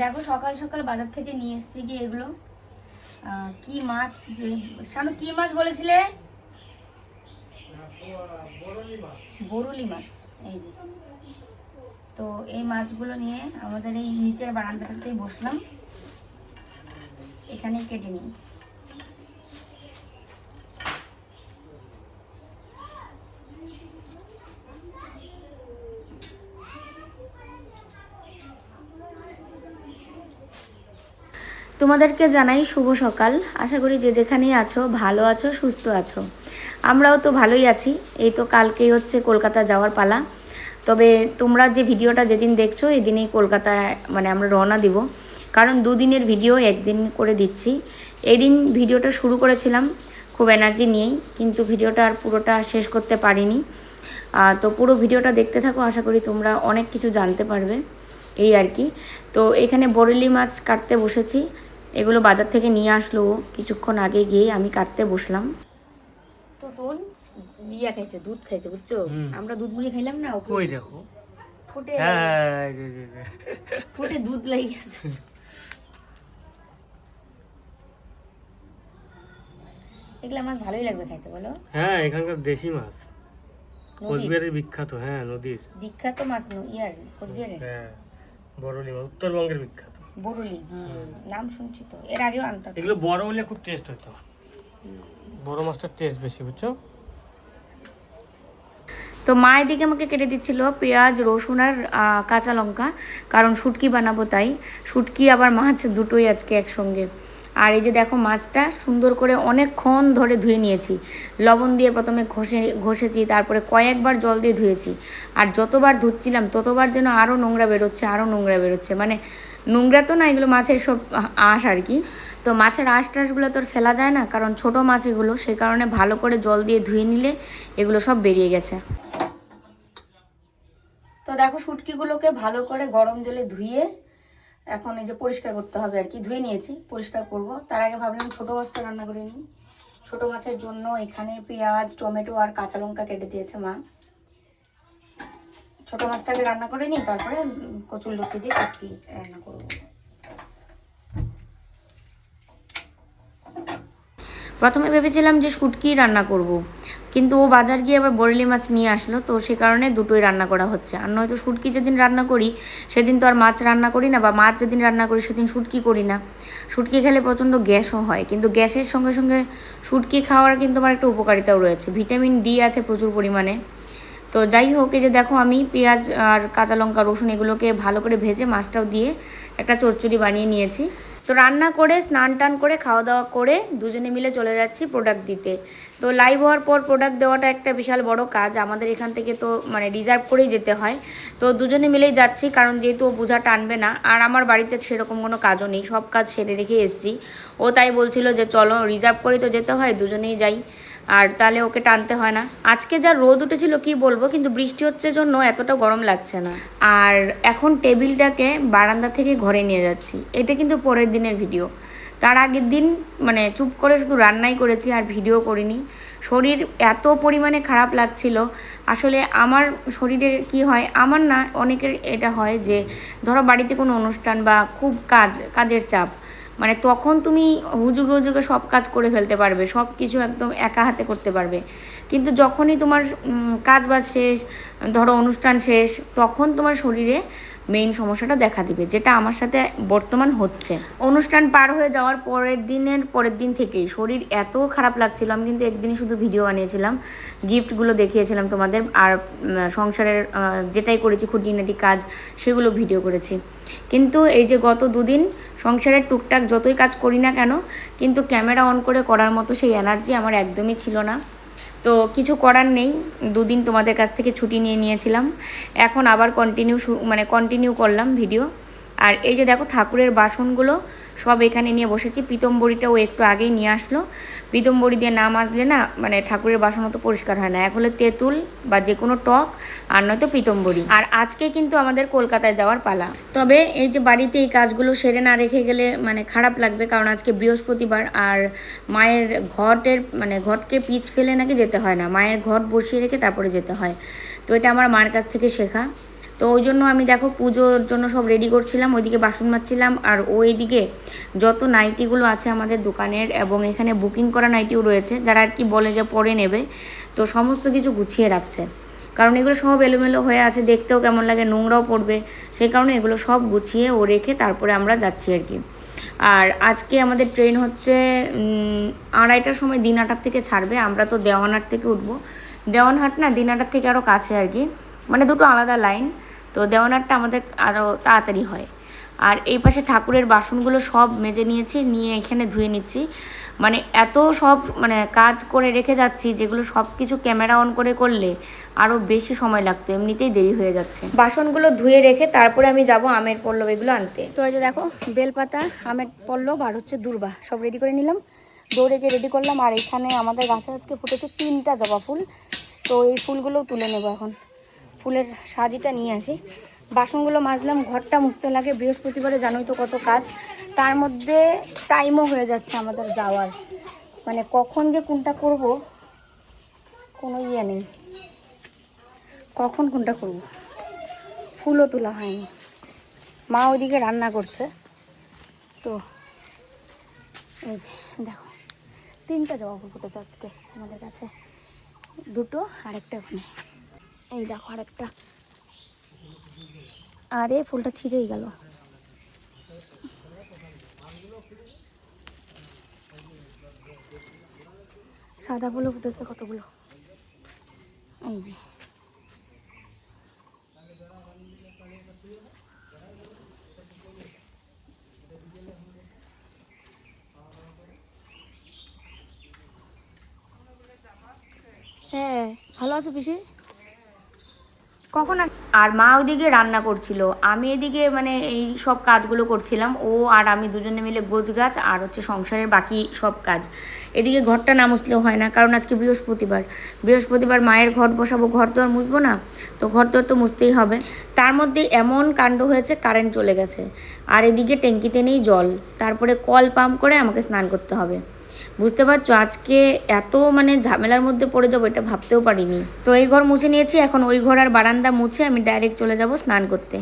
দেখো সকাল সকাল বাজার থেকে নিয়ে এসেছি কি এগুলো কি মাছ যে শানু কি মাছ বলেছিলে? বরুলি মাছ। এই যে তো এই মাছগুলো নিয়ে আমাদের এই নিচের বারান্দাটাতেই বসলাম, এখানেই কেটে নিই। তোমাদেরকে জানাই শুভ সকাল। আশা করি যে যেখানেই আছো ভালো আছো, সুস্থ আছো। আমরাও তো ভালোই আছি। এই তো কালকেই হচ্ছে কলকাতা যাওয়ার পালা। তবে তোমরা যে ভিডিওটা যেদিন দেখছো এদিনেই কলকাতায় মানে আমরা রওনা দিব, কারণ দুদিনের ভিডিও একদিন করে দিচ্ছি। এই দিন ভিডিওটা শুরু করেছিলাম খুব এনার্জি নিয়েই, কিন্তু ভিডিওটা আর পুরোটা শেষ করতে পারিনি। তো পুরো ভিডিওটা দেখতে থাকো, আশা করি তোমরা অনেক কিছু জানতে পারবে এই আর কি। তো এখানে বরেলি মাছ কাটতে বসেছি। এগুলো বাজার থেকে নিয়ে আসলো কিছুক্ষণ আগে, গিয়ে আমি কাটতে বসলাম। তো তোর বিয়া খাইছে, দুধ খাইছে, বুঝছো? আমরা দুধ মুড়ি খাইলাম না, ওই দেখো ফুটে হ্যাঁ ফুটে দুধ লেগে গেছে। এগুলো মাছ ভালোই লাগবে খাইতে, বলো? হ্যাঁ, এখানকার দেশি মাছ, কোচবিহারের বিখ্যাত। হ্যাঁ, নদীর বিখ্যাত মাছ ইয়ার কোচবিহারের। হ্যাঁ, বরলি মাছ উত্তরবঙ্গের বিখ্যাত। বরুলি, নাম শুনছি তো, এর আগেও আনতাম। এগুলো বড় হলে খুব টেস্ট হতো, বড় মাছটার টেস্ট বেশি, বুঝছো? তো মা এদিকে আমাকে কেটে দিচ্ছিল পেঁয়াজ, রসুন আর কাঁচা লঙ্কা, কারণ শুটকি বানাবো তাই। শুটকি আবার মাছ দুটোই আজকে একসঙ্গে। আর এই যে দেখো মাছটা সুন্দর করে অনেকক্ষণ ধরে ধুয়ে নিয়েছি। লবণ দিয়ে প্রথমে ঘষেছি, তারপরে কয়েকবার জল দিয়ে ধুয়েছি। আর যতবার ধুচ্ছিলাম ততবার যেন আরও নোংরা বেরোচ্ছে, মানে নোংরা তো না, এগুলো মাছের সব আঁশ আর কি। তো মাছের আঁশ টাশগুলো তো ফেলা যায় না, কারণ ছোট মাছ এগুলো, সেই কারণে ভালো করে জল দিয়ে ধুয়ে নিলে এগুলো সব বেরিয়ে গেছে। তো দেখো শুটকিগুলোকে ভালো করে গরম জলে ধুয়ে এখন এই যে পরিষ্কার করতে হবে আর কি। ধুয়ে নিয়েছি, পরিষ্কার করব। তার আগে ভাবলাম ছোটো মাছটা রান্না করে নিই। ছোটো মাছের জন্য এখানে পেঁয়াজ, টমেটো আর কাঁচা লঙ্কা কেটে দিয়েছে মা। ছোটো মাছটাকে রান্না করে নিই, তারপরে কচুরলতি দিয়ে শুটকি রান্না করব। প্রথমে ভেবেছিলাম যে শুটকি রান্না করব, কিন্তু ও বাজার গিয়ে আবার বরেলি মাছ নিয়ে আসলো, তো সে কারণে দুটোই রান্না করা হচ্ছে। আর নয়তো শুটকি যেদিন রান্না করি সেদিন তো আর মাছ রান্না করি না, বা মাছ যেদিন রান্না করি সেদিন শুটকি করি না। শুটকি খেলে প্রচণ্ড গ্যাসও হয়, কিন্তু গ্যাসের সঙ্গে সঙ্গে শুটকি খাওয়ার কিন্তু আমার একটা উপকারিতাও রয়েছে, ভিটামিন ডি আছে প্রচুর পরিমাণে। তো যাই হোক, এই যে দেখো আমি পেঁয়াজ আর কাঁচা লঙ্কা, রসুন এগুলোকে ভালো করে ভেজে মাছটাও দিয়ে একটা চচ্চড়ি বানিয়ে নিয়েছি। তো রান্না করে স্নান টান করে খাওয়া দাওয়া করে দুজনে মিলে চলে যাচ্ছি প্রোডাক্ট দিতে। তো লাইভ হওয়ার পর প্রোডাক্ট দেওয়াটা একটা বিশাল বড় কাজ, আমাদের এখান থেকে তো মানে রিজার্ভ করেই যেতে হয়। তো দুজনে মিলেই যাচ্ছি, কারণ যেহেতু ও বোঝা টানবে না, আর আমার বাড়িতে সেরকম কোনো কাজও নেই, সব কাজ সেরে রেখে এসেছি। ও তাই বলছিল যে চলো রিজার্ভ করেই তো যেতে হয়, দুজনেই যাই, আর তাহলে ওকে টানতে হয় না। আজকে যা রোদ উঠেছিল কি বলবো, কিন্তু বৃষ্টি হচ্ছে জন্য এতটা গরম লাগছে না। আর এখন টেবিলটাকে বারান্দা থেকে ঘরে নিয়ে যাচ্ছি, এটা কিন্তু পরের দিনের ভিডিও। তার আগের দিন মানে চুপ করে শুধু রান্নাই করেছি আর ভিডিও করিনি। শরীর এত পরিমাণে খারাপ লাগছিল। আসলে আমার শরীরের কি হয়, আমার না অনেকের এটা হয় যে ধরো বাড়িতে কোনো অনুষ্ঠান বা খুব কাজের চাপ, মানে তখন তুমি হুজুগে হুজুগে সব কাজ করে ফেলতে পারবে, সব কিছু একদম একা হাতে করতে পারবে। কিন্তু যখনই তোমার কাজ বাজ শেষ, ধরো অনুষ্ঠান শেষ, তখন তোমার শরীরে মেইন সমস্যাটা দেখা দিবে, যেটা আমার সাথে বর্তমান হচ্ছে। অনুষ্ঠান পার হয়ে যাওয়ার পরের দিন থেকেই শরীর এত খারাপ লাগছিল। আমি কিন্তু একদিনই শুধু ভিডিও বানিয়েছিলাম, গিফটগুলো দেখিয়েছিলাম তোমাদের, আর সংসারের যেটাই করেছি খুঁটিনাটি কাজ সেগুলো ভিডিও করেছি। কিন্তু এই যে গত দুদিন সংসারের টুকটাক যতই কাজ করি না কেন, কিন্তু ক্যামেরা অন করে করার মতো সেই এনার্জি আমার একদমই ছিল না। তো কিছু করার নেই, দুদিন তোমাদের কাছ থেকে ছুটি নিয়ে নিয়েছিলাম, এখন আবার কন্টিনিউ করলাম ভিডিও। আর এই যে দেখো ঠাকুরের বাসনগুলো সব এখানে নিয়ে বসেছি। পিতম্বরীটাও একটু আগেই নিয়ে আসলো। পিতম্বরী দিয়ে না মাজলে না মানে ঠাকুরের বাসনও তো পরিষ্কার হয় না, এক হলে তেঁতুল বা যে কোনো টক, আর নয়তো পিতম্বরী। আর আজকে কিন্তু আমাদের কলকাতায় যাওয়ার পালা। তবে এই যে বাড়িতে এই কাজগুলো সেরে না রেখে গেলে মানে খারাপ লাগবে, কারণ আজকে বৃহস্পতিবার, আর মায়ের ঘটকে পিচ ফেলে নাকি যেতে হয় না, মায়ের ঘট বসিয়ে রেখে তারপরে যেতে হয়। তো এটা আমার মার কাছ থেকে শেখা। তো ওই জন্য আমি দেখো পুজোর জন্য সব রেডি করছিলাম, ওইদিকে বাসন মাজছিলাম, আর ওইদিকে যত নাইটিগুলো আছে আমাদের দোকানের, এবং এখানে বুকিং করা নাইটিও রয়েছে যারা আর কি বলে যে পরে নেবে, তো সমস্ত কিছু গুছিয়ে রাখছে। কারণ এগুলো সব এলোমেলো হয়ে আছে, দেখতেও কেমন লাগে, নোংরাও পড়বে, সেই কারণে এগুলো সব গুছিয়ে ও রেখে তারপরে আমরা যাচ্ছি আর কি। আর আজকে আমাদের ট্রেন হচ্ছে 2:30টার সময় দিনহাটার থেকে ছাড়বে। আমরা তো দেওয়ানহাট থেকে উঠবো। দেওয়ানহাট না দিনহাটার থেকে আরও কাছে আর কি, মানে দুটো আলাদা লাইন। তো দেওয়ানহাটটা আমাদের আরও তাড়াতাড়ি হয়। আর এই পাশে ঠাকুরের বাসনগুলো সব মেজে নিয়েছি, নিয়ে এখানে ধুয়ে নিচ্ছি। মানে এত সব মানে কাজ করে রেখে যাচ্ছি, যেগুলো সব কিছু ক্যামেরা অন করে করলে আরও বেশি সময় লাগতো, এমনিতেই দেরি হয়ে যাচ্ছে। বাসনগুলো ধুয়ে রেখে তারপরে আমি যাব আমের পল্লব এগুলো আনতে। তো এই যে দেখো বেলপাতা, আমের পল্লব আর হচ্ছে দূর্বা সব রেডি করে নিলাম, দৌড়ে গিয়ে রেডি করলাম। আর এখানে আমাদের গাছে আজকে ফুটেছে 3টা জবা ফুল, তো এই ফুলগুলোও তুলে নেব এখন। ফুলের সাজিটা নিয়ে আসি। বাসনগুলো মাজলাম, ঘরটা মুছতে লাগে, বৃহস্পতিবারে জানোই তো কত কাজ, তার মধ্যে টাইমও হয়ে যাচ্ছে আমাদের যাওয়ার, মানে কখন যে কোনটা করব কোনো ইয়ে নেই, কখন কোনটা করব। ফুলও তোলা হয়নি, মা ওইদিকে রান্না করছে। তো এই যে দেখো 3টা জবা ফুল ফুটেছে আজকে আমাদের কাছে, 2টো আরেকটা ওখানে, এই দেখো আরেকটা। আরে ফুলটা ছিঁড়েই গেল। সাদা ফুলও ফুটেছে কতগুলো, এই যে হ্যাঁ ভালো আছো পিসি? কখন আর মা ওইদিকে রান্না করছিল, আমি এদিকে মানে এই সব কাজগুলো করছিলাম, ও আর আমি দুজনে মিলে গোছগাছ আর হচ্ছে সংসারের বাকি সব কাজ। এদিকে ঘরটা না মুছলেও হয় না, কারণ আজকে বৃহস্পতিবার মায়ের ঘর বসাবো, ঘর তো আর মুছবো না, তো ঘর তো মুছতেই হবে। তার মধ্যে এমন কাণ্ড হয়েছে, কারেন্ট চলে গেছে, আর এদিকে ট্যাঙ্কিতে নেই জল, তারপরে কল পাম্প করে আমাকে স্নান করতে হবে। বুঝতে পারছো আজকে এত মানে ঝামেলার মধ্যে পড়ে যাবো এটা ভাবতেও পারিনি। তো এই ঘর মুছে নিয়েছি, এখন ওই ঘর আর বারান্দা মুছে আমি ডাইরেক্ট চলে যাব স্নান করতে।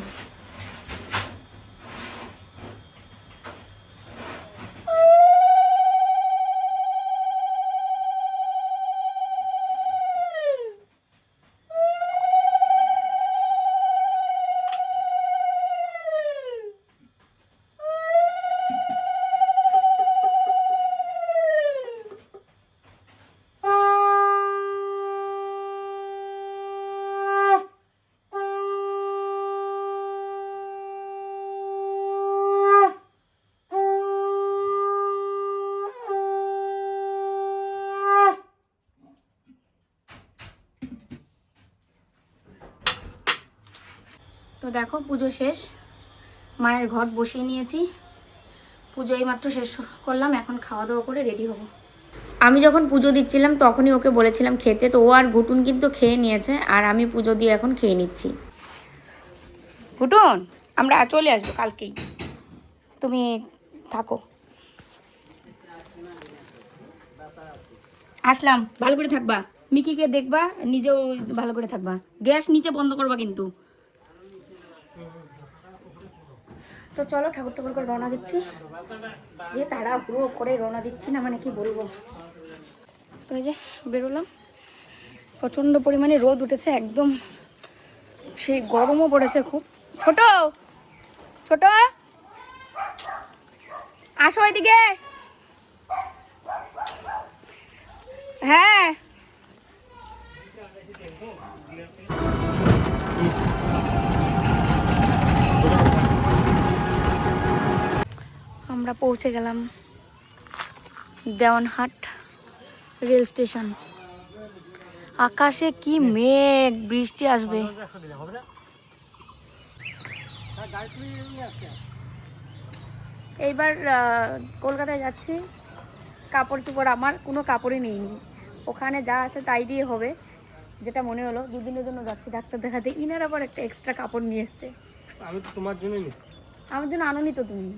তো দেখো পুজো শেষ, মায়ের ঘট বসিয়ে নিয়েছি, পুজো এইমাত্র শেষ করলাম, এখন খাওয়া দাওয়া করে রেডি হব। আমি যখন পুজো দিচ্ছিলাম তখনই ওকে বলেছিলাম খেতে, তো ও আর ঘুটুন কিন্তু খেয়ে নিয়েছে, আর আমি পুজো দিয়ে এখন খেয়ে নিচ্ছি। ঘুটুন আমরা চলে আসবো কালকেই, তুমি থাকো। আসলাম, ভালো করে থাকবা, মিকিকে দেখবা, নিজেও ভালো করে থাকবা, গ্যাস নিচে বন্ধ করবা কিন্তু। তো চলো ঠাকুর ঠাকুর করে রওনা দিচ্ছি, যে তারা পুরো করে রওনা দিচ্ছি না মানে কি বলবো। তো এই যে বেরোলাম, প্রচণ্ড পরিমাণে রোদ উঠেছে, একদম সেই গরমও পড়েছে খুব। ছোট ছোট আসো এদিকে। হ্যাঁ আমরা পৌঁছে গেলাম দেওয়ানহাট রেল স্টেশন। আকাশে কি মেঘ, বৃষ্টি আসবে। এইবার কলকাতায় যাচ্ছি, কাপড় চোপড় আমার কোনো কাপড়ই নেইনি, ওখানে যা আছে তাই দিয়ে হবে, যেটা মনে হলো। 2 দিনের জন্য যাচ্ছি ডাক্তার দেখাতে, ইনার আবার একটা এক্সট্রা কাপড় নিয়ে এসছে। আমি তো তোমার জন্য নিচ্ছি। আমার জন্য আনোনি তো তুমি?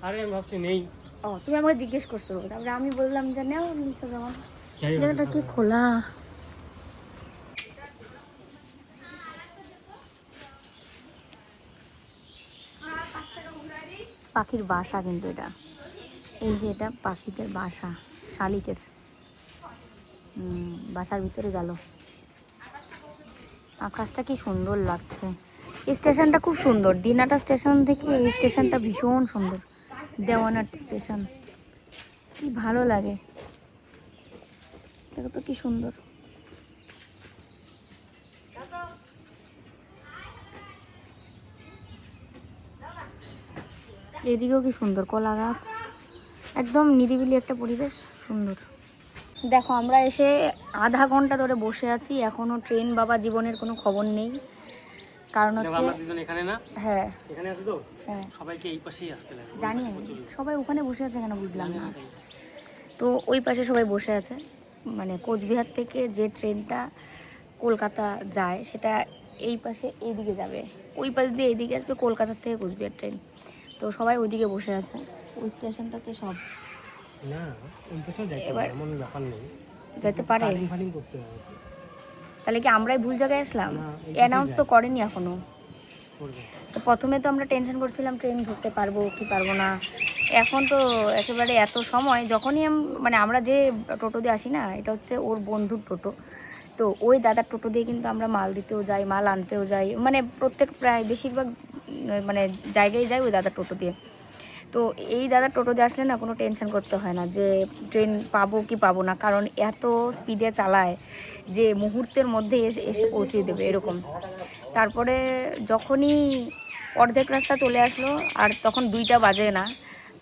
আরে আমি ভাবছি নেই। ও তুমি আমাকে জিজ্ঞেস করছো, তারপরে আমি বললাম যে নেও নিশ্চয়। যেমন জায়গাটা কি খোলা। পাখির বাসা কিন্তু এটা, এই যে এটা পাখিদের বাসা, শালিকের বাসার ভিতরে গেল। আকাশটা কি সুন্দর লাগছে, এই স্টেশনটা খুব সুন্দর, দিনাটা স্টেশন থেকে এই স্টেশনটা ভীষণ সুন্দর, দেওয়ানাট স্টেশন, কি ভালো লাগে, দেখো তো কি সুন্দর। এদিকেও কি সুন্দর কলা গাছ, একদম নিরিবিলি একটা পরিবেশ, সুন্দর। দেখো আমরা এসে আধা ঘন্টা ধরে বসে আছি, এখনো ট্রেন বাবা জীবনের কোনো খবর নেই। কারণ হচ্ছে আমরা দুজন এখানে না, হ্যাঁ এখানে আছে তো, হ্যাঁ সবাইকে এই পাশেই আসতে লাগে। জানি, সবাই ওখানে বসে আছে কেন বুঝলাম না। তো ওই পাশে সবাই বসে আছে, মানে কোচবিহার থেকে যে ট্রেনটা কলকাতা যায় সেটা এই পাশে এইদিকে যাবে, ওই পাশ দিয়ে এইদিকে আসবে কলকাতার থেকে কোচবিহার ট্রেন। তো সবাই ওইদিকে বসে আছে, ওই স্টেশনটাতে সব। না ওই পাশেও যাইতে এবার পারে, এমন ব্যাপার নেই, যেতে পারে। ফাইলিং করতে হবে। তাহলে কি আমরাই ভুল জায়গায় আসলাম? না, এই পাশেই অ্যানাউন্স তো যায়। করেনি এখনো। করবে। তো প্রথমে তো আমরা টেনশন করছিলাম ট্রেন ধরতে পারবো কি পারবো না, এখন তো একেবারে এত সময় যখনই মানে আমরা যে টোটো দিয়ে আসি না, এটা হচ্ছে ওর বন্ধুর টোটো, তো ওই দাদার টোটো দিয়ে কিন্তু আমরা মাল দিতেও যাই, মাল আনতেও যাই, মানে প্রত্যেক প্রায় বেশিরভাগ মানে জায়গায় যাই ওই দাদার টোটো দিয়ে। তো এই দাদার টোটো দিয়ে আসলে না কোনো টেনশন করতে হয় না যে ট্রেন পাবো কি পাবো না, কারণ এত স্পিডে চালায় যে মুহূর্তের মধ্যে এসে এসে পৌঁছে দেবে এরকম। তারপরে যখনই অর্ধেক রাস্তা চলে আসলো আর তখন 2টা বাজে না,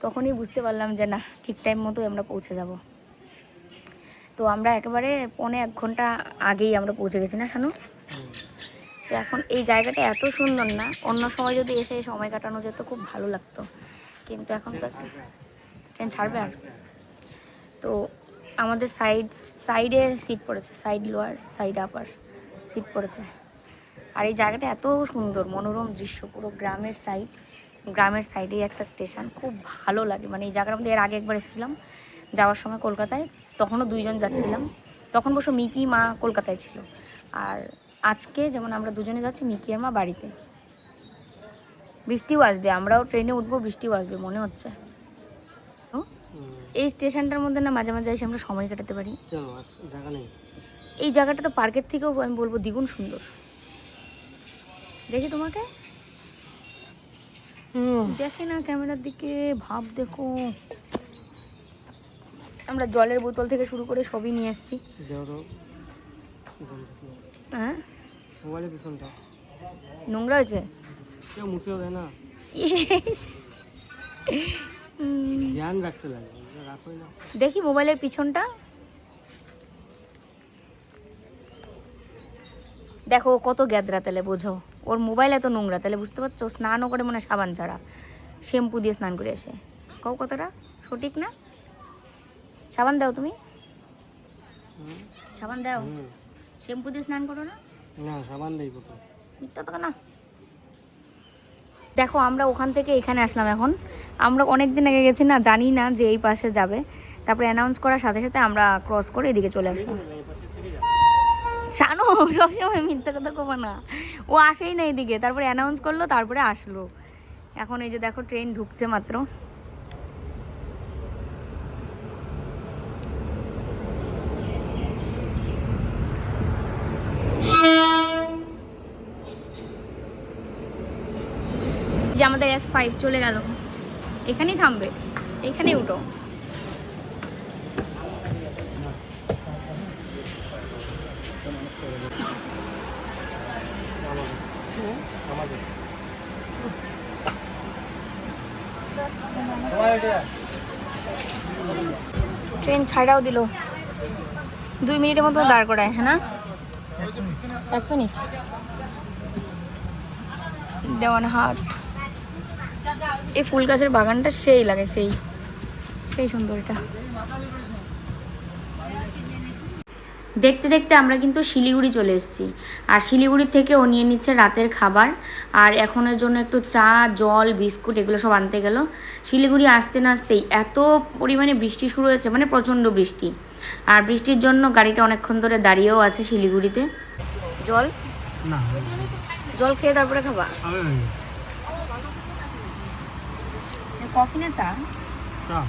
তখনই বুঝতে পারলাম যে না ঠিক টাইম মতো আমরা পৌঁছে যাব। তো আমরা একেবারে 1.25 ঘন্টা আগেই আমরা পৌঁছে গেছি না শানু? তো এখন এই জায়গাটা এত সুন্দর না, অন্য সময় যদি এসে সময় কাটানো যেত খুব ভালো লাগতো, কিন্তু এখন তো ট্রেন ছাড়বে আর। তো আমাদের সাইডে সিট পড়েছে, side lower side upper seat পড়েছে। আর এই জায়গাটা এত সুন্দর, মনোরম দৃশ্য, পুরো গ্রামের সাইডেই একটা স্টেশন, খুব ভালো লাগে। মানে এই জায়গার মধ্যে এর আগে একবার এসেছিলাম যাওয়ার সময় কলকাতায়, তখনও 2জন যাচ্ছিলাম, তখন অবশ্য মিকি মা কলকাতায় ছিল, আর আজকে যেমন আমরা দুজনে যাচ্ছি, মিকি আর মা বাড়িতে। বৃষ্টিও আসবে, আমরাও ট্রেনে উঠবো, বৃষ্টিও আসবে মনে হচ্ছে। এই স্টেশনটার মধ্যে না মাঝে মাঝে এসে আমরা সময় কাটাতে পারি। চলো, জায়গা নেই। এই জায়গাটা তো পার্কের থেকেও আমি বলবো দ্বিগুণ সুন্দর। দেখি তোমাকে, দেখে না ক্যামেরার দিকে, ভাব দেখো। আমরা জলের বোতল থেকে শুরু করে সবই নিয়ে এসেছি। হ্যাঁ মোবাইলের পিছনটা নোংরা হয়েছে, কেউ মুছেও দেয় না, ধ্যান রাখতে লাগে, রাখোই না। দেখি মোবাইলের পিছনটা, দেখো কত গ্যাদরা, তাহলে বোঝো ওর মোবাইল এত নোংরা, তাহলে বুঝতে পারছো স্নানও করে মনে হয় সাবান ছাড়া, শ্যাম্পু দিয়ে স্নান করে এসে। কও কতটা সঠিক না? সাবান দাও তুমি, সাবান দাও, শ্যাম্পু দিয়ে স্নান করো না? না, সাবান দেই প্রথম। মিথ্যা তো না। দেখো আমরা ওখান থেকে এখানে আসলাম, এখন আমরা অনেক দিন আগে গেছি না, জানি না যে এই পাশে যাবে, তারপরে অ্যানাউন্স করার সাথে সাথে আমরা ক্রস করে এদিকে চলে আসলাম। শানু সবসময় মিথ্যা কথা কমা না, ও আসেই না এদিকে, তারপরে অ্যানাউন্স করলো, তারপরে আসলো। এখন এই যে দেখো ট্রেন ঢুকছে মাত্র। যে আমাদের S5 চলে গেল, এখানেই থামবে, এখানেই উঠো। ট্রেন ছাড়াও দিল, 2 মিনিটের মতো দাঁড় করায়, হ্যাঁ না? 1 মিনিট। দেওয়ানহাট, এই ফুল গাছের বাগানটা সেই লাগে, সেই সুন্দর। এটা দেখতে দেখতে আমরা কিন্তু শিলিগুড়ি চলে এসেছি, আর শিলিগুড়ি থেকে ও নিয়ে নিচ্ছে রাতের খাবার, আর এখনের জন্য একটু চা, জল, বিস্কুট এগুলো সব আনতে গেল। শিলিগুড়ি আসতে না আসতেই এত পরিমাণে বৃষ্টি শুরু হয়েছে, মানে প্রচণ্ড বৃষ্টি, আর বৃষ্টির জন্য গাড়িটা অনেকক্ষণ ধরে দাঁড়িয়েও আছে শিলিগুড়িতে। জল না, জল খেয়ে তারপরে খাবা? কফি না চা? চা।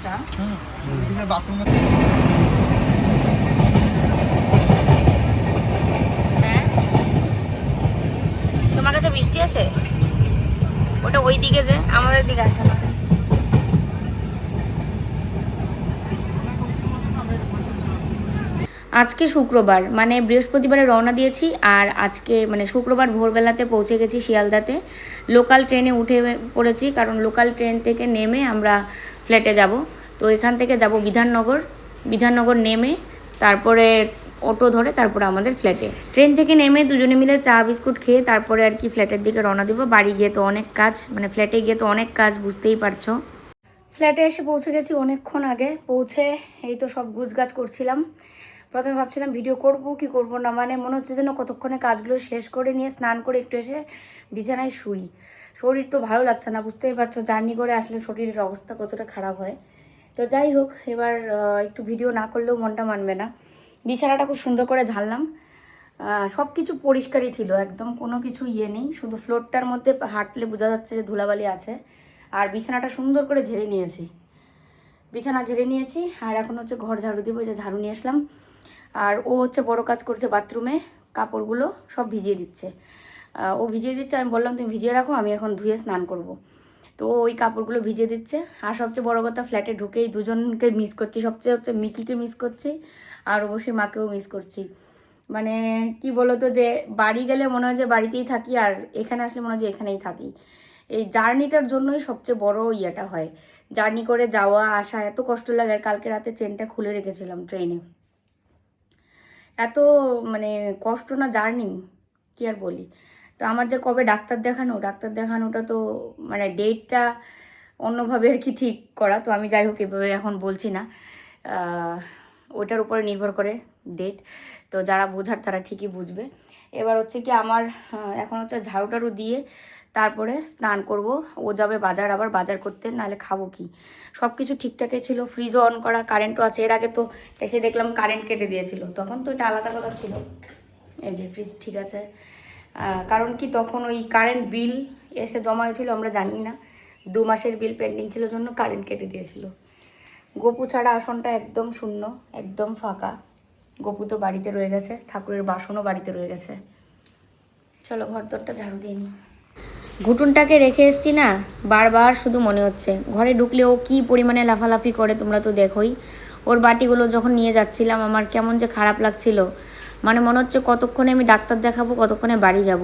চা? হ্যাঁ, তোমার কাছে বৃষ্টি আসে? ওটা ওই দিকে, যে আমাদের দিকে আসে না। আজকে শুক্রবার, মানে বৃহস্পতিবারে রওনা দিয়েছি, আর আজকে মানে শুক্রবার ভোরবেলাতে পৌঁছে গেছি শিয়ালদাতে। লোকাল ট্রেনে উঠে পড়েছি, কারণ লোকাল ট্রেন থেকে নেমে আমরা ফ্ল্যাটে যাব। তো এখান থেকে যাব বিধাননগর নেমে তারপরে অটো ধরে তারপরে আমাদের ফ্ল্যাটে। ট্রেন থেকে নেমে দুজনে মিলে চা বিস্কুট খেয়ে তারপরে আর কি ফ্ল্যাটের দিকে রওনা দিব। বাড়ি গিয়ে তো অনেক কাজ, মানে ফ্ল্যাটে গিয়ে তো অনেক কাজ, বুঝতেই পারছো। ফ্ল্যাটে এসে পৌঁছে গেছি অনেকক্ষণ আগে। পৌঁছে এই তো সব গুছগাছ করছিলাম। প্রথমে ভাবছিলাম ভিডিও করব কি করব না, মানে মনে হচ্ছে যেন কতক্ষণে কাজগুলো শেষ করে নিয়ে স্নান করে একটু এসে বিছানায় শুই। শরীর তো ভালো লাগছে না, বুঝতেই পারছো জার্নি করে আসলে শরীরের অবস্থা কতটা খারাপ হয়। তো যাই হোক, এবার একটু ভিডিও না করলেও মনটা মানবে না। বিছানাটা খুব সুন্দর করে ঝাড়লাম, সব কিছু পরিষ্কারই ছিল, একদম কোনো কিছু ইয়ে নেই। শুধু ফ্লোরটার মধ্যে হাঁটলে বোঝা যাচ্ছে যে ধুলাবালি আছে। আর বিছানাটা সুন্দর করে ঝেড়ে নিয়েছি, বিছানা ঝেড়ে নিয়েছি। আর এখন হচ্ছে ঘর ঝাড়ু দিব, যে ঝাড়ু নিয়ে আসলাম। আর ও হচ্ছে বড় কাজ করছে, বাথরুমে কাপড়গুলো সব ভিজিয়ে দিচ্ছে। ও ভিজিয়ে দিচ্ছে, আমি বললাম তুমি ভিজিয়ে রাখো, আমি এখন ধুয়ে স্নান করব। তো ওই কাপড়গুলো ভিজিয়ে দিচ্ছে। আর সবচেয়ে বড় কথা, ফ্ল্যাটে ঢুকেই দুজনকে মিস করছি। সবচেয়ে হচ্ছে মিকিকে মিস করছি, আর অবশ্যই মাকেও মিস করছি। মানে কি বলতো, যে বাড়ি গেলে মনে হয় যে বাড়িতেই থাকি, আর এখানে আসলে মনে হয় যে এখানেই থাকি। এই জার্নিটার জন্যই সবচেয়ে বড় ইয়েটা হয়। জার্নি করে যাওয়া আসা এত কষ্ট লাগে। আর কালকে রাতে চেনটা খুলে রেখেছিলাম ট্রেনে, এত মানে কষ্ট না জার্নি, কি আর বলি। তো আমার যে কবে ডাক্তার দেখানোটা তো মানে ডেটটা অন্যভাবে আর কি ঠিক করা। তো আমি যাই হোক এভাবে এখন বলছি না, ওটার উপরে নির্ভর করে ডেট। তো যারা বোঝার তারা ঠিকই বুঝবে। এবার হচ্ছে কি আমার এখন হচ্ছে ঝাড়ু টাড়ু দিয়ে তারপরে স্নান করব। ও যাবে বাজার, আবার বাজার করতে, নাহলে খাবো কি। সব কিছু ঠিকঠাকই ছিল, ফ্রিজও অন করা, কারেন্টও আছে। এর আগে তো এসে দেখলাম কারেন্ট কেটে দিয়েছিল, তখন তো এটা আলাদা কথা ছিল। এই যে ফ্রিজ ঠিক আছে, কারণ কি তখন ওই কারেন্ট বিল এসে জমা হয়েছিল, আমরা জানি না। 2 মাসের বিল পেন্ডিং ছিল জন্য কারেন্ট কেটে দিয়েছিল। গপু ছাড়া আসনটা একদম শূন্য, একদম ফাঁকা। গপু তো বাড়িতে রয়ে গেছে, ঠাকুরের বাসনও বাড়িতে রয়ে গেছে। চলো ঘর দরটা ঝাড়ু দিয়ে নিই। ঘুটুনটাকে রেখে এসছি না, বারবার শুধু মনে হচ্ছে। ঘরে ঢুকলে ও কী পরিমাণে লাফালাফি করে তোমরা তো দেখোই। ওর বাটিগুলো যখন নিয়ে যাচ্ছিলাম আমার কেমন যে খারাপ লাগছিল। মানে মনে হচ্ছে কতক্ষণে আমি ডাক্তার দেখাবো, কতক্ষণে বাড়ি যাব।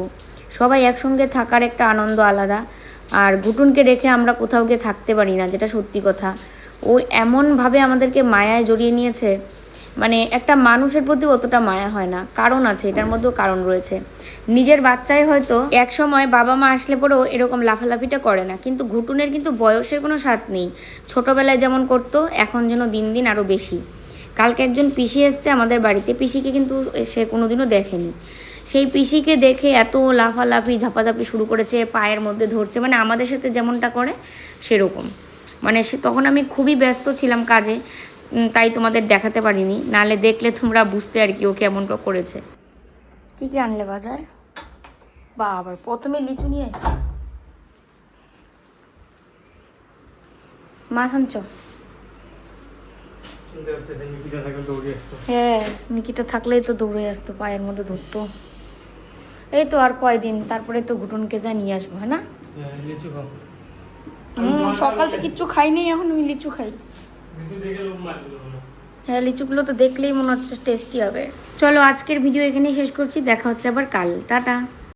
সবাই একসঙ্গে থাকার একটা আনন্দ আলাদা। আর ঘুটুনকে রেখে আমরা কোথাও গিয়ে থাকতে পারি না, যেটা সত্যি কথা। ও এমনভাবে আমাদেরকে মায়ায় জড়িয়ে নিয়েছে, মানে একটা মানুষের প্রতি অতটা মায়া হয় না। কারণ আছে, এটার মধ্যেও কারণ রয়েছে। নিজের বাচ্চাই হয়তো এক সময় বাবা মা আসলে পরেও এরকম লাফালাফিটা করে না, কিন্তু ঘুটুনের কিন্তু বয়সের কোনো স্বাদ নেই। ছোটোবেলায় যেমন করতো, এখন যেন দিন দিন আরও বেশি। কালকে একজন পিসি এসছে আমাদের বাড়িতে, পিসিকে কিন্তু সে কোনোদিনও দেখেনি। সেই পিসিকে দেখে এত লাফালাফি ঝাপাঝাপি শুরু করেছে, পায়ের মধ্যে ধরছে, মানে আমাদের সাথে যেমনটা করে সেরকম। মানে তখন আমি খুবই ব্যস্ত ছিলাম কাজে, তাই তোমাদের দেখাতে পারিনি, নাহলে দেখলে তোমরা বুঝতে আর কি ও কেমন করেছে। কী কী আনলে বাজার? বা আবার প্রথমে লিচু নিয়ে আসছি। মাছ আনছ? হ্যাঁ, মিকিটা থাকলেই তো দৌড়ে আসতো, পায়ের মধ্যে ধরতো। এই তো আর কয়দিন, তারপরে তো ঘুটনকে যা নিয়ে আসবো, হ্যাঁ না? সকাল থেকে কিচ্ছু খাইনি, এখন আমি লিচু খাই। হ্যাঁ, লিচুগুলো তো দেখলেই মনে হচ্ছে টেস্টি হবে। চলো আজকের ভিডিও এখানেই শেষ করছি, দেখা হচ্ছে আবার কাল। টাটা।